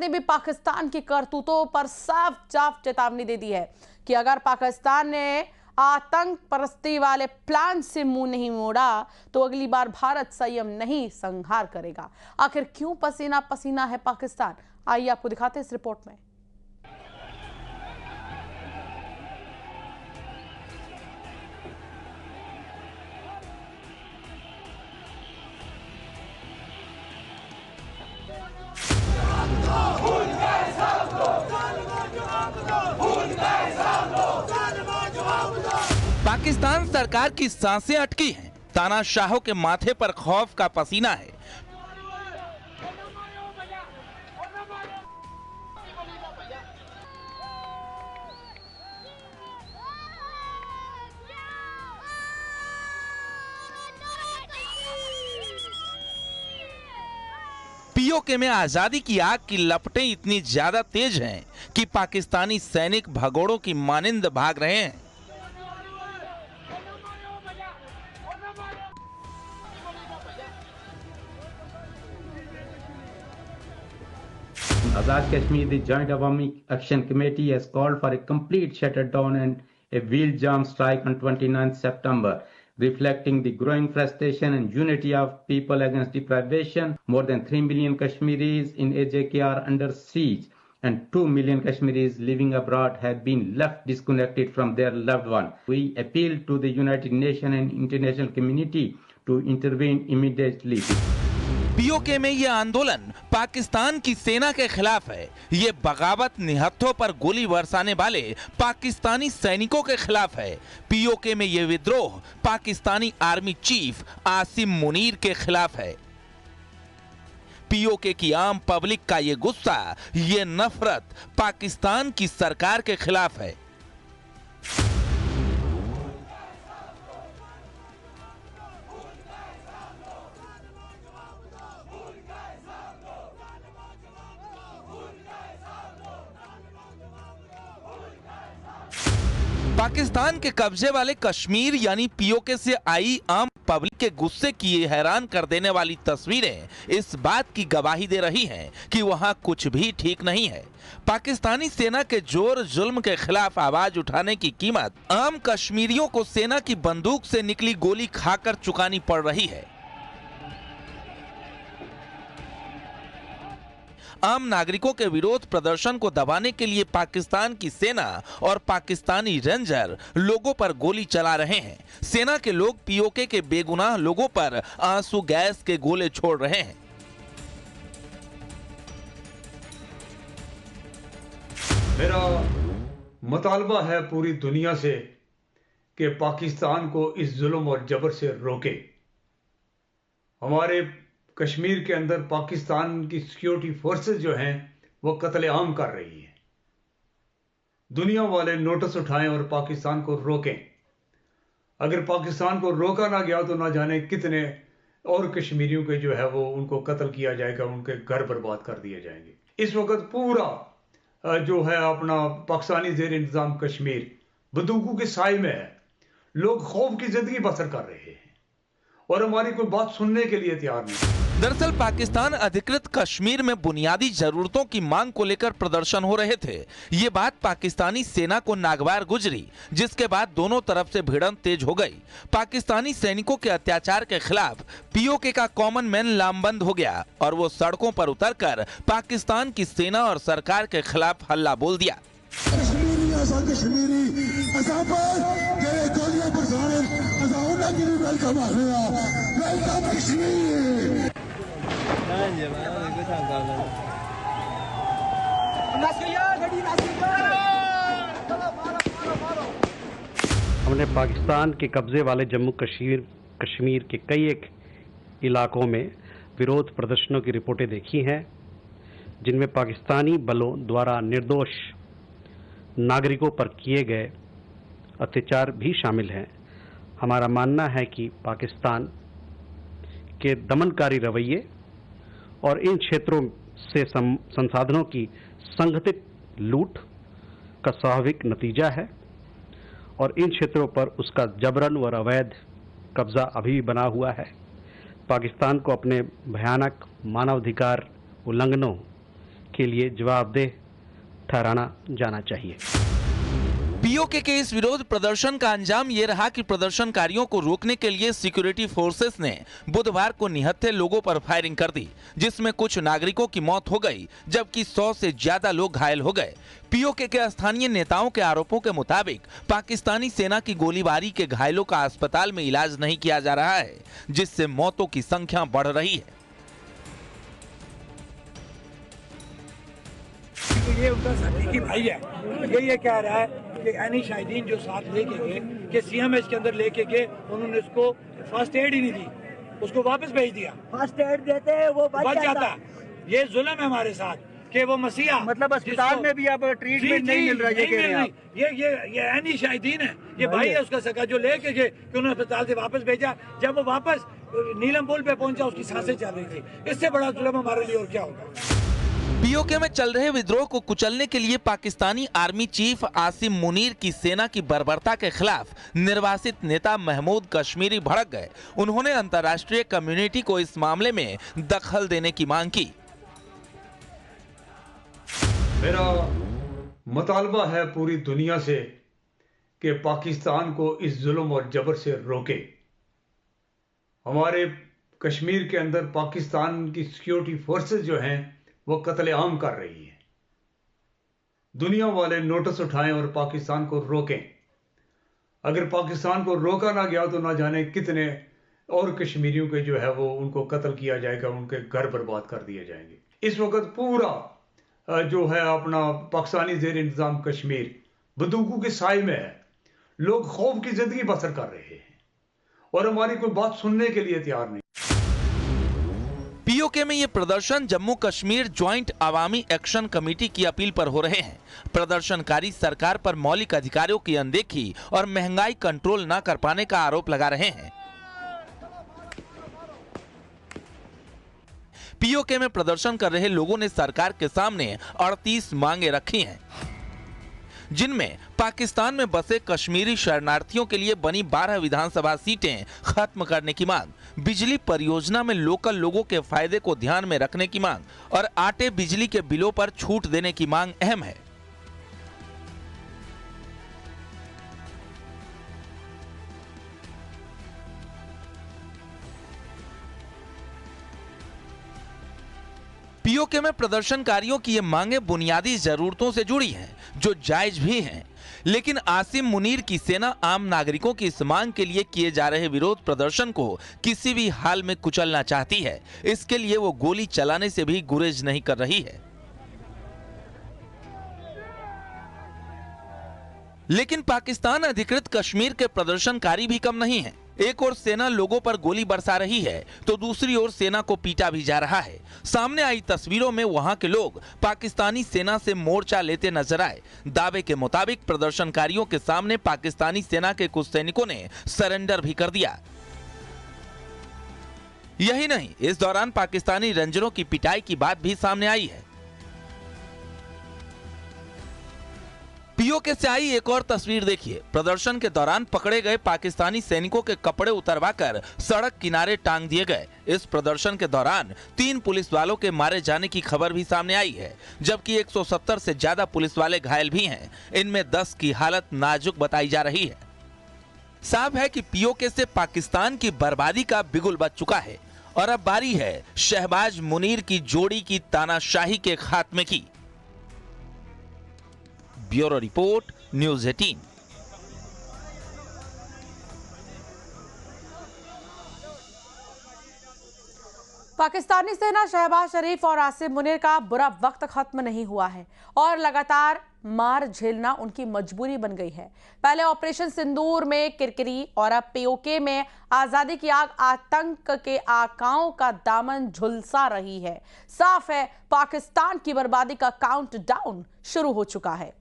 ने भी पाकिस्तान की करतूतों पर साफ साफ चेतावनी दे दी है कि अगर पाकिस्तान ने आतंक परस्ती वाले प्लान से मुंह नहीं मोड़ा तो अगली बार भारत संयम नहीं संहार करेगा। आखिर क्यों पसीना पसीना है पाकिस्तान, आइए आपको दिखाते हैं इस रिपोर्ट में। पाकिस्तान सरकार की सांसें अटकी हैं, तानाशाहों के माथे पर खौफ का पसीना है। पीओके में आजादी की आग की लपटें इतनी ज्यादा तेज हैं कि पाकिस्तानी सैनिक भगोड़ों की मानिंद भाग रहे हैं। Azad Kashmir, the Joint Awami Action Committee has called for a complete shutdown and a wheel jam strike on 29th September, reflecting the growing frustration and unity of people against deprivation. More than 3 million Kashmiris in AJK are under siege, and 2 million Kashmiris living abroad have been left disconnected from their loved one. We appeal to the United Nations and international community to intervene immediately. PoK में यह आंदोलन पाकिस्तान की सेना के खिलाफ है। ये बगावत निहत्थों पर गोली बरसाने वाले पाकिस्तानी सैनिकों के खिलाफ है। पीओके में यह विद्रोह पाकिस्तानी आर्मी चीफ आसिम मुनीर के खिलाफ है। पीओके की आम पब्लिक का ये गुस्सा, ये नफरत पाकिस्तान की सरकार के खिलाफ है। पाकिस्तान के कब्जे वाले कश्मीर यानी पीओके से आई आम पब्लिक के गुस्से की हैरान कर देने वाली तस्वीरें इस बात की गवाही दे रही हैं कि वहां कुछ भी ठीक नहीं है। पाकिस्तानी सेना के जोर जुल्म के खिलाफ आवाज उठाने की कीमत आम कश्मीरियों को सेना की बंदूक से निकली गोली खाकर चुकानी पड़ रही है। आम नागरिकों के विरोध प्रदर्शन को दबाने के लिए पाकिस्तान की सेना और पाकिस्तानी रेंजर लोगों पर गोली चला रहे हैं। सेना के लोग पीओके के बेगुनाह लोगों पर आंसू गैस के गोले छोड़ रहे हैं। मेरा मुतालबा है पूरी दुनिया से कि पाकिस्तान को इस जुल्म और जबर से रोके। हमारे कश्मीर के अंदर पाकिस्तान की सिक्योरिटी फोर्सेस जो हैं वो कत्लेआम कर रही हैं। दुनिया वाले नोटिस उठाएं और पाकिस्तान को रोकें। अगर पाकिस्तान को रोका ना गया तो ना जाने कितने और कश्मीरियों के जो है वो उनको कत्ल किया जाएगा, उनके घर बर्बाद कर दिए जाएंगे। इस वक्त पूरा जो है अपना पाकिस्तानी ज़ेर इंतज़ाम कश्मीर बंदूकों के साए में है। लोग खौफ की जिंदगी बसर कर रहे हैं और हमारी कोई बात सुनने के लिए तैयार नहीं। दरअसल पाकिस्तान अधिकृत कश्मीर में बुनियादी जरूरतों की मांग को लेकर प्रदर्शन हो रहे थे। ये बात पाकिस्तानी सेना को नागवार गुजरी, जिसके बाद दोनों तरफ से भिड़ंत तेज हो गई। पाकिस्तानी सैनिकों के अत्याचार के खिलाफ पीओके का कॉमन मैन लामबंद हो गया और वो सड़कों पर उतरकर पाकिस्तान की सेना और सरकार के खिलाफ हल्ला बोल दिया। हमने पाकिस्तान के कब्जे वाले जम्मू कश्मीर के कई एक इलाकों में विरोध प्रदर्शनों की रिपोर्टें देखी हैं, जिनमें पाकिस्तानी बलों द्वारा निर्दोष नागरिकों पर किए गए अत्याचार भी शामिल हैं। हमारा मानना है कि पाकिस्तान के दमनकारी रवैये और इन क्षेत्रों से संसाधनों की संगठित लूट का स्वाभाविक नतीजा है और इन क्षेत्रों पर उसका जबरन और अवैध कब्जा अभी भी बना हुआ है। पाकिस्तान को अपने भयानक मानवाधिकार उल्लंघनों के लिए जवाबदेह ठहराना जाना चाहिए। पीओके के इस विरोध प्रदर्शन का अंजाम ये रहा कि प्रदर्शनकारियों को रोकने के लिए सिक्योरिटी फोर्सेस ने बुधवार को निहत्थे लोगों पर फायरिंग कर दी, जिसमें कुछ नागरिकों की मौत हो गई जबकि 100 से ज्यादा लोग घायल हो गए। पीओके के स्थानीय नेताओं के आरोपों के मुताबिक पाकिस्तानी सेना की गोलीबारी के घायलों का अस्पताल में इलाज नहीं किया जा रहा है, जिससे मौतों की संख्या बढ़ रही है। ये उनका साथी भाई है, ये कह रहा है कि एनी शाहिदीन जो साथ लेके गए कि सीएमएच के अंदर लेके गए, उन्होंने उसको फर्स्ट एड ही नहीं दी, उसको वापस भेज दिया। फर्स्ट एड देते वो बच जाता। ये जुल्म है हमारे साथ कि वो मसीहा मतलब अस्पताल में भी अब ट्रीटमेंट नहीं मिल रहा है। ये कह रहे हैं ये एनी शाहिदीन है, ये भाई है उसका सका जो लेके गए कि उन्होंने अस्पताल से वापस भेजा। जब वो वापस नीलम पुल पे पहुंचा उसकी सांसें चल रही थी। इससे बड़ा जुल्म हमारे लिए और क्या होगा। पीओके में चल रहे विद्रोह को कुचलने के लिए पाकिस्तानी आर्मी चीफ आसिम मुनीर की सेना की बर्बरता के खिलाफ निर्वासित नेता महमूद कश्मीरी भड़क गए। उन्होंने अंतर्राष्ट्रीय कम्युनिटी को इस मामले में दखल देने की मांग की। मेरा मुतालबा है पूरी दुनिया से कि पाकिस्तान को इस जुल्म और जबर से रोके। हमारे कश्मीर के अंदर पाकिस्तान की सिक्योरिटी फोर्सेस जो हैं वो कत्लेआम कर रही है। दुनिया वाले नोटिस उठाएं और पाकिस्तान को रोकें। अगर पाकिस्तान को रोका ना गया तो ना जाने कितने और कश्मीरियों के जो है वो उनको कत्ल किया जाएगा, उनके घर बर्बाद कर दिए जाएंगे। इस वक्त पूरा जो है अपना पाकिस्तानी ज़ेर इंतजाम कश्मीर बंदूकों के साए में है। लोग खौफ की जिंदगी बसर कर रहे हैं और हमारी कोई बात सुनने के लिए तैयार नहीं। पीओके में ये प्रदर्शन जम्मू कश्मीर ज्वाइंट अवामी एक्शन कमेटी की अपील पर हो रहे हैं। प्रदर्शनकारी सरकार पर मौलिक अधिकारों की अनदेखी और महंगाई कंट्रोल न कर पाने का आरोप लगा रहे हैं। पीओके में प्रदर्शन कर रहे लोगों ने सरकार के सामने 38 मांगे रखी हैं, जिनमें पाकिस्तान में बसे कश्मीरी शरणार्थियों के लिए बनी 12 विधानसभा सीटें खत्म करने की मांग, बिजली परियोजना में लोकल लोगों के फायदे को ध्यान में रखने की मांग और आटे बिजली के बिलों पर छूट देने की मांग अहम है। पीओके में प्रदर्शनकारियों की ये मांगे बुनियादी जरूरतों से जुड़ी हैं, जो जायज भी हैं। लेकिन आसिम मुनीर की सेना आम नागरिकों की इस मांग के लिए किए जा रहे विरोध प्रदर्शन को किसी भी हाल में कुचलना चाहती है। इसके लिए वो गोली चलाने से भी गुरेज नहीं कर रही है। लेकिन पाकिस्तान अधिकृत कश्मीर के प्रदर्शनकारी भी कम नहीं हैं। एक ओर सेना लोगों पर गोली बरसा रही है तो दूसरी ओर सेना को पीटा भी जा रहा है। सामने आई तस्वीरों में वहां के लोग पाकिस्तानी सेना से मोर्चा लेते नजर आए। दावे के मुताबिक प्रदर्शनकारियों के सामने पाकिस्तानी सेना के कुछ सैनिकों ने सरेंडर भी कर दिया। यही नहीं, इस दौरान पाकिस्तानी रेंजरों की पिटाई की बात भी सामने आई है। पीओके से आई एक और तस्वीर देखिए। प्रदर्शन के दौरान पकड़े गए पाकिस्तानी सैनिकों के कपड़े उतरवाकर सड़क किनारे टांग दिए गए। इस प्रदर्शन के दौरान 3 पुलिस वालों के मारे जाने की खबर भी सामने आई है, जबकि 170 से ज्यादा पुलिस वाले घायल भी हैं। इनमें 10 की हालत नाजुक बताई जा रही है। साफ है कि पीओके से पाकिस्तान की बर्बादी का बिगुल बज चुका है और अब बारी है शहबाज मुनीर की जोड़ी की तानाशाही के खात्मे की। Bureau report, news 18। पाकिस्तानी सेना शहबाज शरीफ और आसिम मुनीर का बुरा वक्त खत्म नहीं हुआ है और लगातार मार झेलना उनकी मजबूरी बन गई है। पहले ऑपरेशन सिंदूर में किरकिरी और अब पीओके में आजादी की आग आतंक के आकाओं का दामन झुलसा रही है। साफ है पाकिस्तान की बर्बादी का काउंटडाउन शुरू हो चुका है।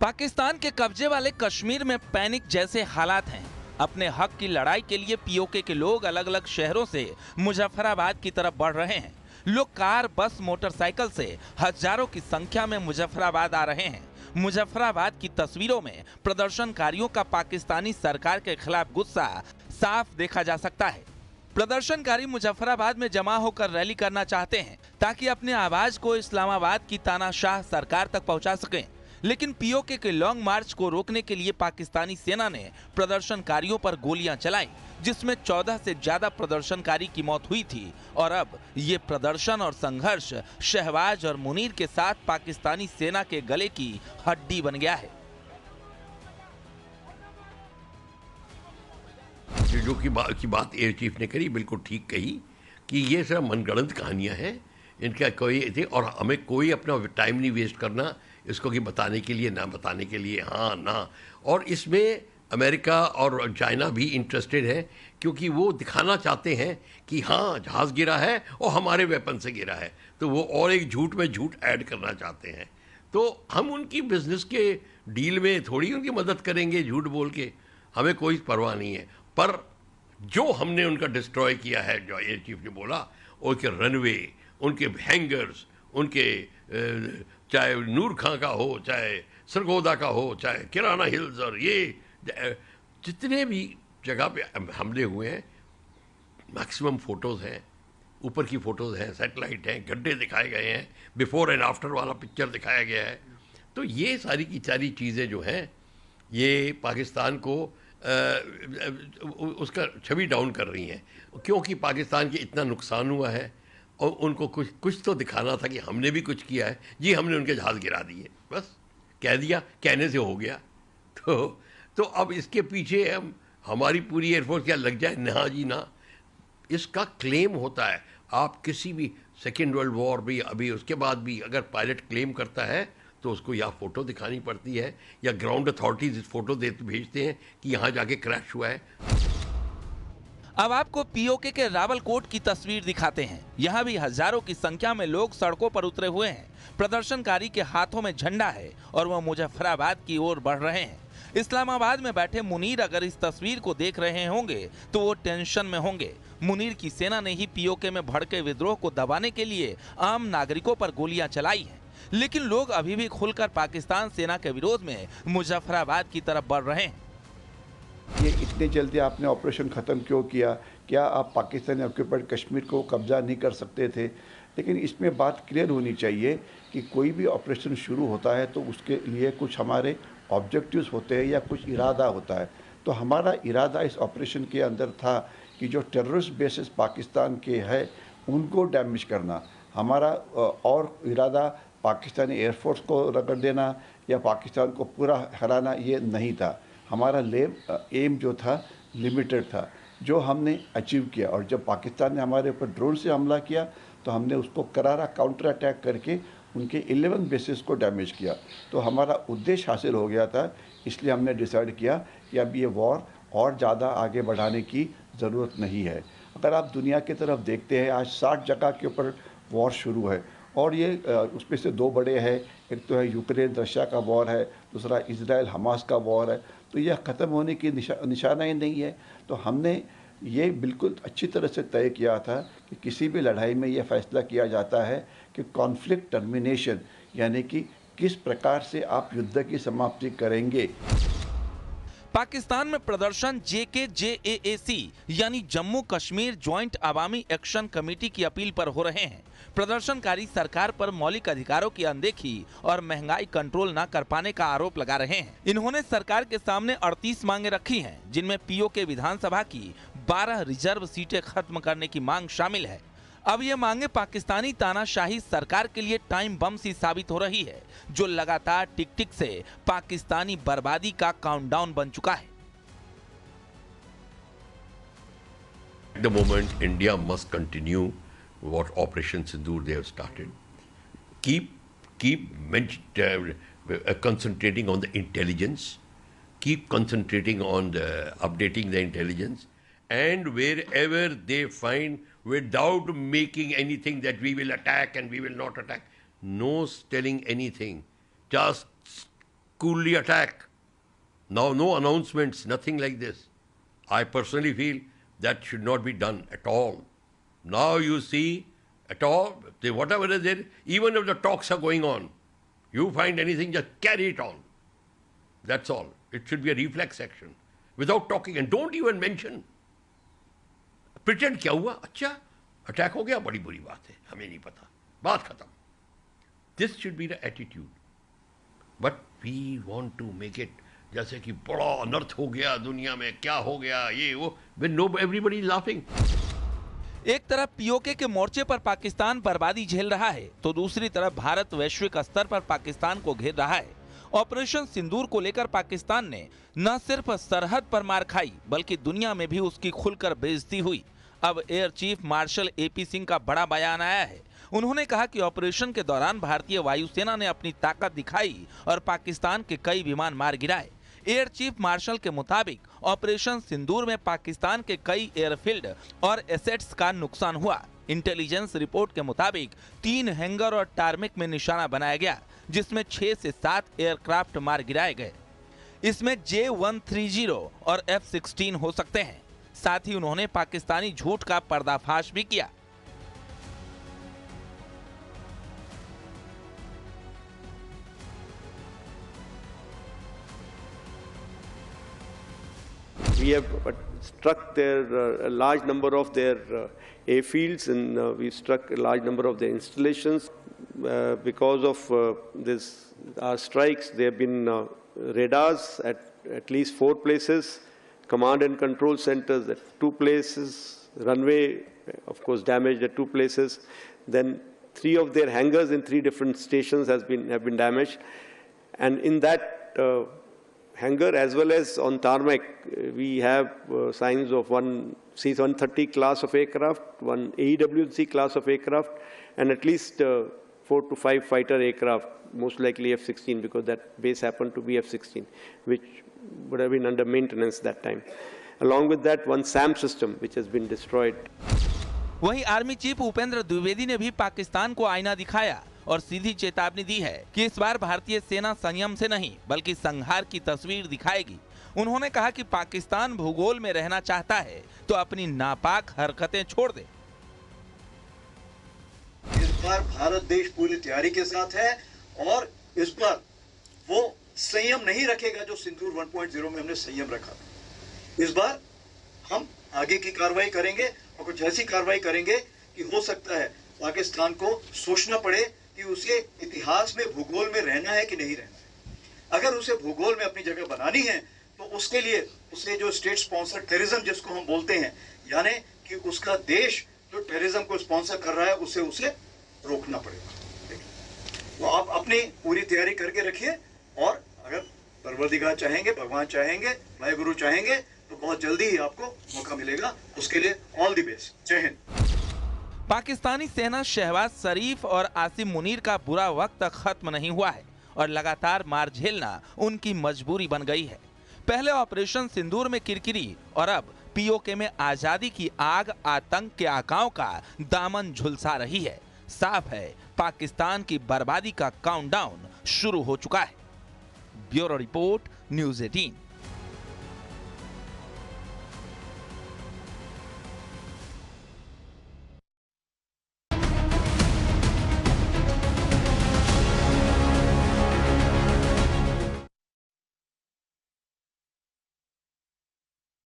पाकिस्तान के कब्जे वाले कश्मीर में पैनिक जैसे हालात हैं। अपने हक की लड़ाई के लिए पीओके के लोग अलग अलग शहरों से मुजफ्फराबाद की तरफ बढ़ रहे हैं। लोग कार, बस, मोटरसाइकिल से हजारों की संख्या में मुजफ्फराबाद आ रहे हैं। मुजफ्फराबाद की तस्वीरों में प्रदर्शनकारियों का पाकिस्तानी सरकार के खिलाफ गुस्सा साफ देखा जा सकता है। प्रदर्शनकारी मुजफ्फराबाद में जमा होकर रैली करना चाहते हैं ताकि अपने आवाज को इस्लामाबाद की तानाशाह सरकार तक पहुंचा सकें, लेकिन पीओके के लॉन्ग मार्च को रोकने के लिए पाकिस्तानी सेना ने प्रदर्शनकारियों पर गोलियां चलाई, जिसमें 14 से ज्यादा प्रदर्शनकारी की मौत हुई थी। और अब ये प्रदर्शन और संघर्ष शहबाज और मुनीर के साथ पाकिस्तानी सेना के गले की हड्डी बन गया है। जो की बात एयर चीफ ने करी बिल्कुल ठीक कही कि ये सब मनगढ़ंत कहानियां हैं, इनका कोई थे और हमें कोई अपना टाइम नहीं वेस्ट करना इसको कि बताने के लिए ना बताने के लिए हाँ ना। और इसमें अमेरिका और चाइना भी इंटरेस्टेड है क्योंकि वो दिखाना चाहते हैं कि हाँ जहाज़ गिरा है और हमारे वेपन से गिरा है, तो वो और एक झूठ में झूठ ऐड करना चाहते हैं। तो हम उनकी बिजनेस के डील में थोड़ी उनकी मदद करेंगे झूठ बोल के, हमें कोई परवाह नहीं है। पर जो हमने उनका डिस्ट्रॉय किया है, जो एयर चीफ ने बोला, उनके रनवे, उनके हैंगर्स, उनके चाहे नूर खां का हो, चाहे सरगोदा का हो, चाहे किराना हिल्स, और ये जितने भी जगह पे हमले हुए हैं, मैक्सिमम फोटोज़ हैं, ऊपर की फ़ोटोज़ हैं, सैटेलाइट हैं, गड्ढे दिखाए गए हैं, बिफोर एंड आफ्टर वाला पिक्चर दिखाया गया है। तो ये सारी की सारी चीज़ें जो हैं ये पाकिस्तान को उसका छवि डाउन कर रही हैं, क्योंकि पाकिस्तान के इतना नुकसान हुआ है और उनको कुछ तो दिखाना था कि हमने भी कुछ किया है। जी हमने उनके जहाज़ गिरा दिए, बस कह दिया, कहने से हो गया। तो अब इसके पीछे हमारी पूरी एयरफोर्स क्या लग जाए? ना जी ना। इसका क्लेम होता है, आप किसी भी सेकेंड वर्ल्ड वॉर भी अभी उसके बाद भी अगर पायलट क्लेम करता है तो उसको या फ़ोटो दिखानी पड़ती है या ग्राउंड अथॉरिटीज फ़ोटो भेजते हैं कि यहाँ जाके क्रैश हुआ है। अब आपको पीओके के रावलकोट की तस्वीर दिखाते हैं। यहाँ भी हजारों की संख्या में लोग सड़कों पर उतरे हुए हैं। प्रदर्शनकारी के हाथों में झंडा है और वह मुजफ्फराबाद की ओर बढ़ रहे हैं। इस्लामाबाद में बैठे मुनीर अगर इस तस्वीर को देख रहे होंगे तो वो टेंशन में होंगे। मुनीर की सेना ने ही पीओके में भड़के विद्रोह को दबाने के लिए आम नागरिकों पर गोलियां चलाई हैं, लेकिन लोग अभी भी खुलकर पाकिस्तान सेना के विरोध में मुजफ्फराबाद की तरफ बढ़ रहे हैं। ये इतने जल्दी आपने ऑपरेशन ख़त्म क्यों किया? क्या आप पाकिस्तानी ऑक्यूपाइड कश्मीर को कब्जा नहीं कर सकते थे? लेकिन इसमें बात क्लियर होनी चाहिए कि कोई भी ऑपरेशन शुरू होता है तो उसके लिए कुछ हमारे ऑब्जेक्टिव्स होते हैं या कुछ इरादा होता है। तो हमारा इरादा इस ऑपरेशन के अंदर था कि जो टेररिस्ट बेसिस पाकिस्तान के हैं उनको डैमेज करना। हमारा और इरादा पाकिस्तानी एयरफोर्स को रगड़ देना या पाकिस्तान को पूरा हराना ये नहीं था। हमारा एम जो था लिमिटेड था, जो हमने अचीव किया। और जब पाकिस्तान ने हमारे ऊपर ड्रोन से हमला किया तो हमने उसको करारा काउंटर अटैक करके उनके 11 बेसिस को डैमेज किया। तो हमारा उद्देश्य हासिल हो गया था, इसलिए हमने डिसाइड किया कि अब ये वॉर और ज़्यादा आगे बढ़ाने की ज़रूरत नहीं है। अगर आप दुनिया की तरफ देखते हैं, आज 60 जगह के ऊपर वॉर शुरू है और ये उसमें से 2 बड़े हैं। एक तो है यूक्रेन रशिया का वॉर है, दूसरा इजराइल हमास का वॉर है। तो यह ख़त्म होने की निशाना ही नहीं है। तो हमने ये बिल्कुल अच्छी तरह से तय किया था कि किसी भी लड़ाई में यह फैसला किया जाता है कि कॉन्फ्लिक्ट टर्मिनेशन, यानी कि किस प्रकार से आप युद्ध की समाप्ति करेंगे। पाकिस्तान में प्रदर्शन JKJAAC यानी जम्मू कश्मीर ज्वाइंट अवामी एक्शन कमेटी की अपील पर हो रहे हैं। प्रदर्शनकारी सरकार पर मौलिक अधिकारों की अनदेखी और महंगाई कंट्रोल न कर पाने का आरोप लगा रहे हैं। इन्होंने सरकार के सामने 38 मांगे रखी हैं, जिनमें पीओके विधानसभा की 12 रिजर्व सीटें खत्म करने की मांग शामिल है। अब ये मांगे पाकिस्तानी तानाशाही सरकार के लिए टाइम बम सी साबित हो रही है, जो लगातार टिक टिक से पाकिस्तानी बर्बादी का काउंटडाउन बन चुका है। At the moment, India must continue what Operation Sindoor they have started. Keep concentrating on the intelligence. Keep concentrating on updating the intelligence, and wherever they find, without making anything that we will attack and we will not attack, no telling anything, just coolly attack. Now, no announcements, nothing like this. I personally feel that should not be done at all. Now you see, at all, whatever is there, even if the talks are going on, you find anything, just carry it on. That's all. It should be a reflex action without talking, and don't even mention pretend क्या हुआ, अच्छा attack हो गया, बड़ी बुरी बात है, हमें नहीं पता, बात खत्म। This should be the attitude, but we want to make it जैसे कि बड़ा अनर्थ हो गया दुनिया में, क्या हो गया ये वो, when no everybody is laughing. एक तरफ पीओके के मोर्चे पर पाकिस्तान बर्बादी झेल रहा है, तो दूसरी तरफ भारत वैश्विक स्तर पर पाकिस्तान को घेर रहा है। ऑपरेशन सिंदूर को लेकर पाकिस्तान ने न सिर्फ सरहद पर मार खाई, बल्कि दुनिया में भी उसकी खुलकर बेइज्जती हुई। अब air chief marshal AP Singh का बड़ा बयान आया है। उन्होंने कहा कि ऑपरेशन के दौरान भारतीय वायुसेना ने अपनी ताकत दिखाई और पाकिस्तान के कई विमान मार गिराए। एयर चीफ मार्शल के मुताबिक ऑपरेशन सिंदूर में पाकिस्तान के कई एयरफील्ड और एसेट्स का नुकसान हुआ। इंटेलिजेंस रिपोर्ट के मुताबिक 3 हैंगर और टारमेक में निशाना बनाया गया, जिसमें 6 से 7 एयरक्राफ्ट मार गिराए गए। इसमें J130 और F-16 हो सकते हैं। साथ ही उन्होंने पाकिस्तानी झूठ का पर्दाफाश भी किया। We have struck a large number of their airfields, and we struck a large number of their installations. Because of our strikes, there have been radars at least 4 places, command and control centers at 2 places, runway, of course, damaged at 2 places. Then 3 of their hangars in 3 different stations have been damaged, and in that hangar as well as on tarmac, we have signs of one C-130 class of aircraft, one AEW&C class of aircraft, and at least 4 to 5 fighter aircraft, most likely F-16, because that base happened to be F-16, which would have been under maintenance that time. Along with that, one SAM system, which has been destroyed. वहीं army chief Upendra Dwivedi ने भी पाकिस्तान को आईना दिखाया और सीधी चेतावनी दी है कि इस बार भारतीय सेना संयम से नहीं बल्कि संहार की तस्वीर दिखाएगी। उन्होंने कहा कि पाकिस्तान भूगोल में रहना चाहता है तो अपनी नापाक हरकतें छोड़ दे। इस बार भारत देश पूरी तैयारी के साथ है और इस बार वो संयम नहीं रखेगा जो सिंदूर 1.0 में हमने संयम रखा। इस बार हम आगे की कार्रवाई करेंगे और कुछ ऐसी कार्रवाई करेंगे कि हो सकता है पाकिस्तान को सोचना पड़े कि उसे इतिहास में भूगोल में रहना है कि नहीं रहना है। अगर उसे भूगोल में अपनी जगह बनानी है तो उसके लिए उसे जो स्टेट स्पॉन्सर टेररिज्म जिसको हम बोलते हैं, यानी कि उसका देश जो टेररिज्म को स्पॉन्सर कर रहा है उसे रोकना पड़ेगा। तो आप अपनी पूरी तैयारी करके रखिए और अगर परवरदिगार चाहेंगे, भगवान चाहेंगे, वाहिगुरु चाहेंगे तो बहुत जल्दी ही आपको मौका मिलेगा। उसके लिए ऑल द बेस्ट। जय हिंद। पाकिस्तानी सेना शहबाज शरीफ और आसिम मुनीर का बुरा वक्त खत्म नहीं हुआ है और लगातार मार झेलना उनकी मजबूरी बन गई है। पहले ऑपरेशन सिंदूर में किरकिरी और अब पीओके में आजादी की आग आतंक के आकाओं का दामन झुलसा रही है। साफ है पाकिस्तान की बर्बादी का काउंटडाउन शुरू हो चुका है। Bureau report, news 18।